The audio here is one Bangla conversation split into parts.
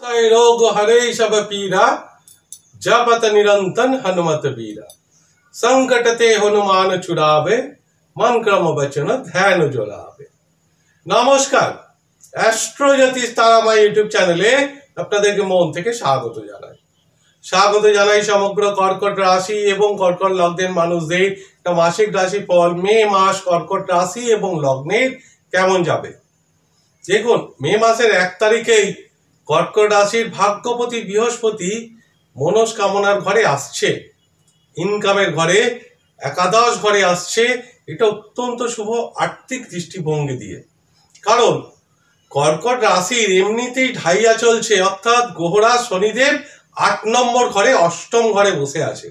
कई रोग हरे सब पीरा जपत निरंतन हनुमत बीरा संकट ते हनुमान छुड़ावे मन क्रम वचन ध्यान जोड़ावे। नमस्कार, অ্যাস্ট্রো জ্যোতিষ তারাময় ইউটিউব চ্যানেলে আপনাদেরকে মন থেকে স্বাগত জানাই সমগ্র কর্কট রাশি এবং কর্কট লগ্নের মানুষদের মাসিক রাশিফল মে মাস কর্কট রাশি এবং লগ্নের কেমন যাবে। দেখুন, মে মাসের 1 তারিখেই কর্কট রাশির ভাগ্যপতি বৃহস্পতি মনস্কামনার ঘরে আসছে, ইনকামের ঘরে, একাদশ ঘরে আসছে। এটা অত্যন্ত শুভ আর্থিক দৃষ্টিভঙ্গি দিয়ে, কারণ কর্কট রাশির এমনিতেই ঢাইয়া চলছে, অর্থাৎ গ্রহরাজ শনিদেব 8 নম্বর ঘরে, অষ্টম ঘরে বসে আছে।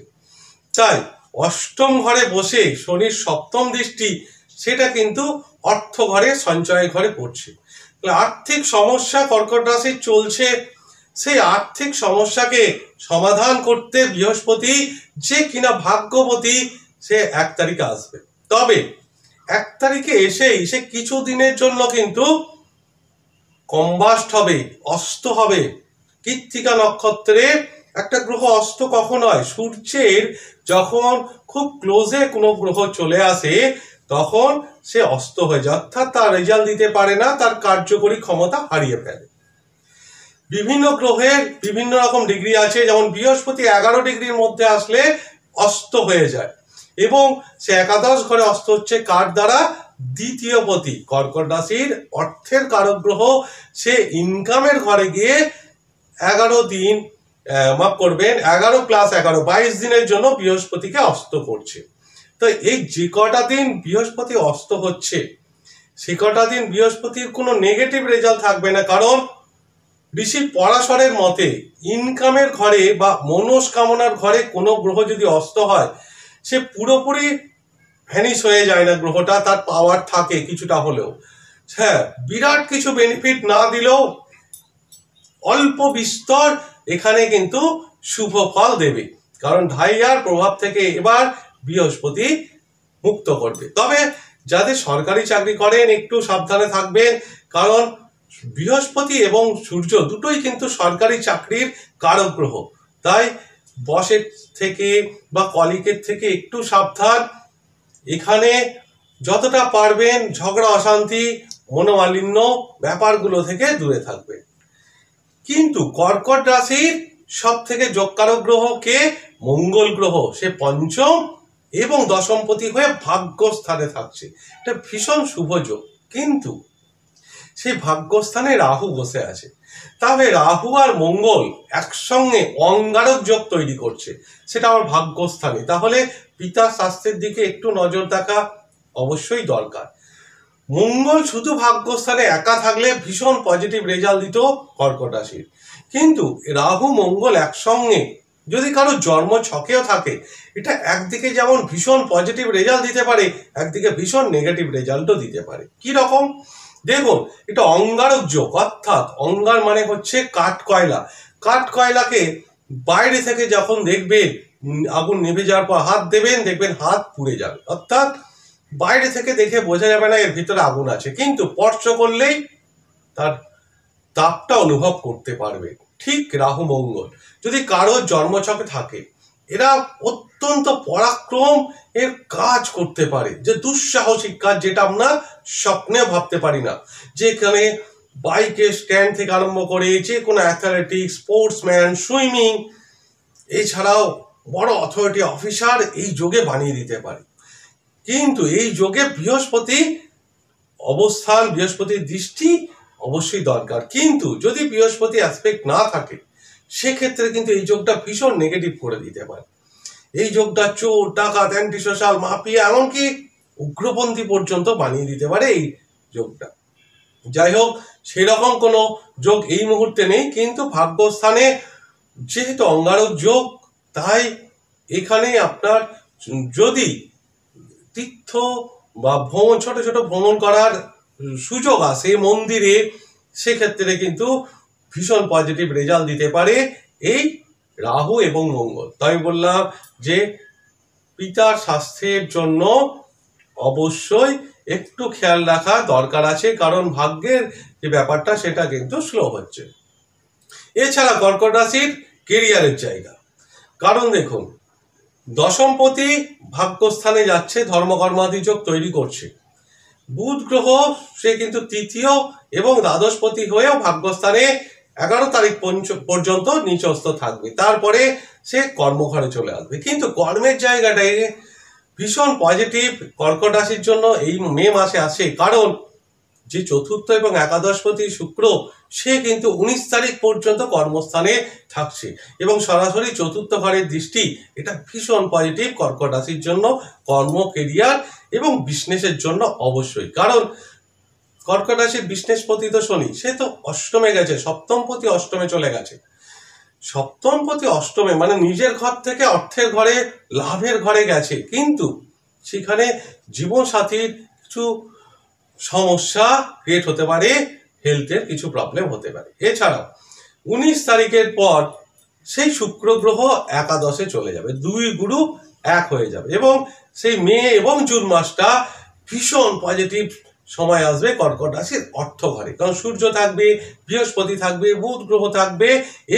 তাই অষ্টম ঘরে বসে শনির সপ্তম দৃষ্টি, সেটা কিন্তু অর্থ ঘরে, সঞ্চয় ঘরে পড়ছে। আর্থিক সমস্যা কর্কট রাশির চলছে, সেই আর্থিক সমস্যাকে সমাধান করতে বৃহস্পতি যে কিনা ভাগ্যবতী, সে 1 তারিখে আসবে। তবে 1 তারিখে এসেই সে কিছু দিনের জন্য কিন্তু কম্বাস্ট হবে, অস্ত হবে। কৃত্তিকা নক্ষত্রে একটা গ্রহ অস্ত কখন হয়? সূর্যের যখন খুব ক্লোজে কোনো গ্রহ চলে আসে তখন সে অস্ত হয়ে যায়, অর্থাৎ তার রেজাল্ট দিতে পারে না, তার কার্যকরী ক্ষমতা হারিয়ে ফেলে। বিভিন্ন গ্রহের বিভিন্ন রকম ডিগ্রি আছে, যেমন বৃহস্পতি 11 ডিগ্রির মধ্যে আসলে অস্ত হয়ে যায়, এবং সে একাদশ ঘরে অস্ত হচ্ছে কার দ্বারা? দ্বিতীয় পতি, কর্কট রাশির অর্থের কারক গ্রহ। সে ইনকামের ঘরে গিয়ে 11 দিন, মাফ করবেন, 11 + 11 22 দিনের জন্য বৃহস্পতিকে অস্ত করছে। তো এই যে কটা দিন বৃহস্পতি অস্ত হচ্ছে, সে কটা দিন বৃহস্পতির কোনো নেগেটিভ রেজাল্ট থাকবে না, কারণ ঋষি পরাশরের মতে ইনকামের ঘরে বা মনস্কামনার ঘরে কোনো গ্রহ যদি অস্ত হয়, সে পুরোপুরি ভ্যানিশ হয়ে যায় না গ্রহটা, তার পাওয়ার থাকে কিছুটা হলেও। হ্যাঁ, বিরাট কিছু বেনিফিট না দিলেও অল্প বিস্তর এখানে কিন্তু শুভ ফল দেবে, কারণ ঢাইয়ার প্রভাব থেকে এবার বৃহস্পতি মুক্ত করবে। তবে যাদের সরকারি চাকরি করেন একটু সাবধানে থাকবেন, কারণ বৃহস্পতি এবং সূর্য দুটোই কিন্তু সরকারি চাকরির কারক গ্রহ। তাই বসের থেকে বা কলিগের থেকে একটু সাবধান। এখানে যতটা পারবেন ঝগড়া, অশান্তি, মনোমালিন্য ব্যাপারগুলো থেকে দূরে থাকবেন। কিন্তু কর্কট রাশির সব থেকে যোগকারক গ্রহ কে? মঙ্গল গ্রহ। সে পঞ্চম এবং দশমপতি হয়ে ভাগ্যস্থানে থাকছে, এটা ভীষণ শুভ যোগ। কিন্তু সেই ভাগ্যস্থানে রাহু বসে আছে, তাহলে রাহু আর মঙ্গল একসঙ্গে অঙ্গারক যোগ তৈরি করছে, সেটা আমার ভাগ্যস্থানে। তাহলে পিতার স্বাস্থ্যের দিকে একটু নজর রাখা অবশ্যই দরকার। মঙ্গল শুধু ভাগ্যস্থানে একা থাকলে ভীষণ পজিটিভ রেজাল্ট দিত কর্কট রাশির, কিন্তু রাহু মঙ্গল একসঙ্গে যদি কারো জন্ম ছকেও থাকে, এটা একদিকে যেমন ভীষণ পজিটিভ রেজাল্ট দিতে পারে, একদিকে ভীষণ নেগেটিভ রেজাল্টও দিতে পারে। কি রকম? দেখুন, এটা অঙ্গারক যোগ, অর্থাৎ অঙ্গার মানে হচ্ছে কাঠ কয়লা। কাঠ কয়লাকে বাইরে থেকে যখন দেখবেন আগুন নিভে যাওয়ার পর হাত দেবেন, দেখবেন হাত পুড়ে যাবে, অর্থাৎ বাইরে থেকে দেখে বোঝা যাবে না এর ভিতরে আগুন আছে, কিন্তু স্পর্শ করলেই তার তাপটা অনুভব করতে পারবে। ঠিক রাহু মঙ্গল যদি কারোর জন্মছকে থাকে, এরা অত্যন্ত পরাক্রম এর কাজ করতে পারে, যে দুঃসাহসিক কাজ, যেটা আমরা স্বপ্নে ভাবতে পারি না। যেখানে বাইকের স্ট্যান্ড থেকে আরম্ভ করে যে কোনো অ্যাথলেটিক্স, স্পোর্টসম্যান, সুইমিং, এছাড়াও বড় অথরিটি অফিসার এই যোগে বানিয়ে দিতে পারে। কিন্তু এই যোগে বৃহস্পতি অবস্থান, বৃহস্পতির দৃষ্টি অবশ্যই দরকার। কিন্তু যদি বৃহস্পতি অ্যাসপেক্ট না থাকে, সেক্ষেত্রে কিন্তু এই যোগটা ভীষণ নেগেটিভ করে দিতে পারে। এই যোগটা চোর, ডাকাত, অ্যান্টি সোশ্যাল, মাফিয়া, এমনকি উগ্রপন্থী পর্যন্ত বানিয়ে দিতে পারে এই যোগটা। যাই হোক, সেরকম কোনো যোগ এই মুহূর্তে নেই, কিন্তু ভাগ্যস্থানে যেহেতু অঙ্গারক যোগ, তাই এখানে আপনার যদি তীর্থ বা ভ্রমণ, ছোট ছোট ভ্রমণ করার সুযোগ আসে মন্দিরে, সেক্ষেত্রে কিন্তু ভীষণ পজিটিভ রেজাল্ট দিতে পারে এই রাহু এবং মঙ্গল। তাই বললাম যে পিতার স্বাস্থ্যের জন্য অবশ্যই একটু খেয়াল রাখা দরকার আছে, কারণ ভাগ্যের যে ব্যাপারটা সেটা কিন্তু স্লো হচ্ছে। এছাড়া কর্কট রাশির কেরিয়ারের জায়গা, কারণ দেখুন দশমপতি ভাগ্যস্থানে যাচ্ছে, ধর্মকর্মাদি যোগ তৈরি করছে। বুধ গ্রহ সে কিন্তু তৃতীয় এবং দ্বাদশপতি হয়েও ভাগ্যস্থানে 11 তারিখ পর্যন্ত নিচস্থ থাকবে, তারপরে সে কর্মঘরে চলে আসবে। কিন্তু কর্মের জায়গাটায় ভীষণ পজিটিভ কর্কট রাশির জন্য এই মে মাসে আসে, কারণ যে চতুর্থ এবং একাদশপতি শুক্র সে কিন্তু 19 তারিখ পর্যন্ত কর্মস্থানে থাকছে এবং সরাসরি চতুর্থ ঘরের দৃষ্টি, এটা ভীষণ পজিটিভ কর্কট রাশির জন্য, কর্ম, কেরিয়ার এবং বিজনেসের জন্য অবশ্যই। কারণ কর্কট রাশির বিজনেসপতি তো শনি, সে তো অষ্টমে গেছে, সপ্তমপতি অষ্টমে চলে গেছে। সপ্তমপতি অষ্টমে মানে নিজের ঘর থেকে অর্থের ঘরে, লাভের ঘরে গেছে, কিন্তু সেখানে জীবনসাথীর কিছু সমস্যা ক্রিয়েট হতে পারে, হেলথের কিছু প্রবলেম হতে পারে। এছাড়াও 19 তারিখের পর সেই শুক্র গ্রহ একাদশে চলে যাবে, 2 গুরু 1 হয়ে যাবে এবং সেই মে এবং জুন মাসটা ভীষণ পজিটিভ সময় আসবে কর্কট রাশির অর্থ ঘরে, কারণ সূর্য থাকবে, বৃহস্পতি থাকবে, বুধ গ্রহ থাকবে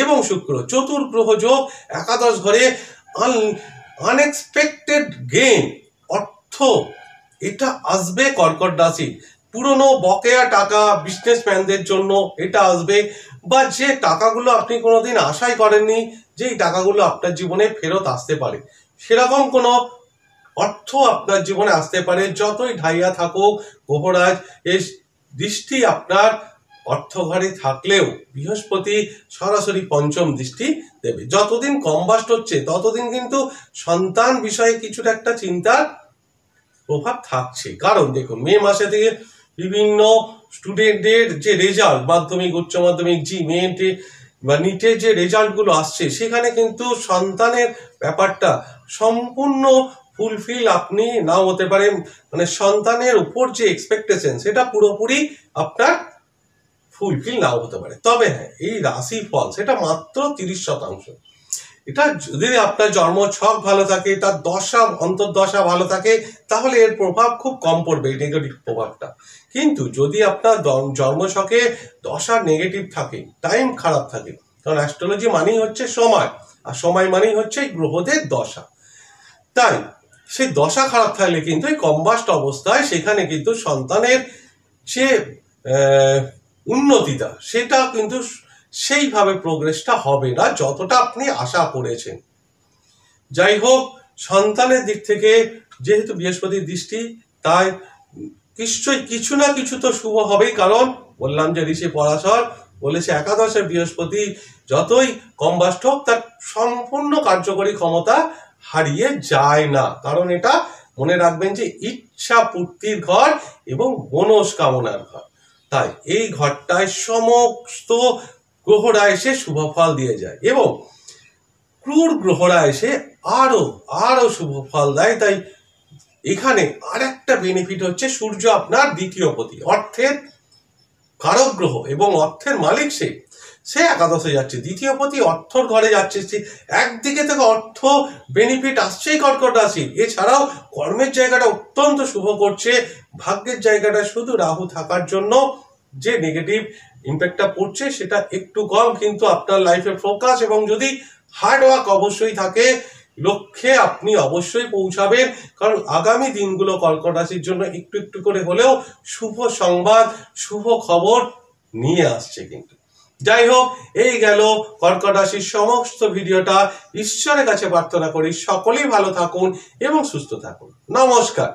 এবং শুক্র, চতুর্গ্রহ যোগ একাদশ ঘরে। আনএক্সপেক্টেড গেইন, অর্থ এটা আসবে কর্কট রাশি। পুরনো বকেয়া টাকা বিজনেসম্যানদের জন্য এটা আসবে, বা যে টাকাগুলো আপনি কোনোদিন আশাই করেননি যে এই টাকাগুলো আপনার জীবনে ফেরত আসতে পারে, সেরকম কোনো অর্থ আপনার জীবনে আসতে পারে। যতই ঢাইয়া থাকুক গ্রহরাজ এই দৃষ্টি আপনার অর্থ ঘরে থাকলেও বৃহস্পতি সরাসরি পঞ্চম দৃষ্টি দেবে। যতদিন কম্বাস্ট হচ্ছে ততদিন কিন্তু সন্তান বিষয়ে কিছুটা একটা চিন্তার প্রভাব থাকছে, কারণ দেখুন মে মাসে থেকে বিভিন্ন স্টুডেন্টদের যে রেজাল্ট, মাধ্যমিক, উচ্চ মাধ্যমিক, জি মেন্টে বা নিটের যে রেজাল্টগুলো আসছে, সেখানে কিন্তু সন্তানের ব্যাপারটা সম্পূর্ণ ফুলফিল আপনি নাও হতে পারেন, মানে সন্তানের উপর যে এক্সপেকটেশন সেটা পুরোপুরি আপনার ফুলফিল নাও হতে পারে। তবে হ্যাঁ, এই রাশি ফল সেটা মাত্র 30%। এটা যদি আপনার জন্ম ছক ভালো থাকে, তার দশা অন্তর্দশা ভালো থাকে, তাহলে এর প্রভাব খুব কম পড়বে, এই নেগেটিভ প্রভাবটা। কিন্তু যদি আপনার জন্ম ছকে দশা নেগেটিভ থাকে, টাইম খারাপ থাকে, কারণ অ্যাস্ট্রোলজি মানেই হচ্ছে সময়, আর সময় মানেই হচ্ছে গ্রহদের দশা, তাই সেই দশা খারাপ থাকলে কিন্তু এই কম্বাস্ট অবস্থায় সেখানে কিন্তু সন্তানের যে উন্নতিটা সেটা কিন্তু সেইভাবে প্রোগ্রেসটা হবে না যতটা আপনি আশা করেছেন। যাই হোক, সন্তানের দিক থেকে যেহেতু বৃহস্পতির দৃষ্টি, তাই নিশ্চয়ই কিছু না কিছু তো শুভ হবেই, কারণ বললাম যে ঋষি পরাশর বলেছে একাদশে বৃহস্পতি যতই কম্বাস্ট হোক তার সম্পূর্ণ কার্যকরী ক্ষমতা হারিয়ে যায় না, কারণ এটা মনে রাখবেন যে ইচ্ছা পূর্তির ঘর এবং মনস্কামনার ঘর। তাই এই ঘরটায় সমস্ত গ্রহরা এসে শুভ ফল দিয়ে যায় এবং ক্রূর গ্রহরা এসে আরো শুভ ফল দেয়। তাই এখানে আর একটা বেনিফিট হচ্ছে সূর্য আপনার দ্বিতীয় পতি, অর্থের কারক গ্রহ এবং অর্থের মালিক সে একাদশে যাচ্ছে, দ্বিতীয় পতি অর্থর ঘরে যাচ্ছে। একদিকে থেকে অর্থ বেনিফিট আসছেই কর্কট রাশি, এছাড়াও কর্মের জায়গাটা অত্যন্ত শুভ করছে। ভাগ্যের জায়গাটা শুধু রাহু থাকার জন্য যে নেগেটিভ ইম্প্যাক্টটা পড়ছে সেটা একটু কম, কিন্তু আপনার লাইফে ফোকাস এবং যদি হার্ড ওয়ার্ক অবশ্যই থাকে, লক্ষ্যে আপনি অবশ্যই পৌঁছাবেন। কারণ আগামী দিনগুলো কর্কট রাশির জন্য একটু একটু করে হলেও শুভ সংবাদ, শুভ খবর নিয়ে আসছে। কিন্তু যাই হোক, এই গেল কর্কট রাশির সমস্ত ভিডিওটা। ঈশ্বরের কাছে প্রার্থনা করি সকলেই ভালো থাকুন এবং সুস্থ থাকুন। নমস্কার।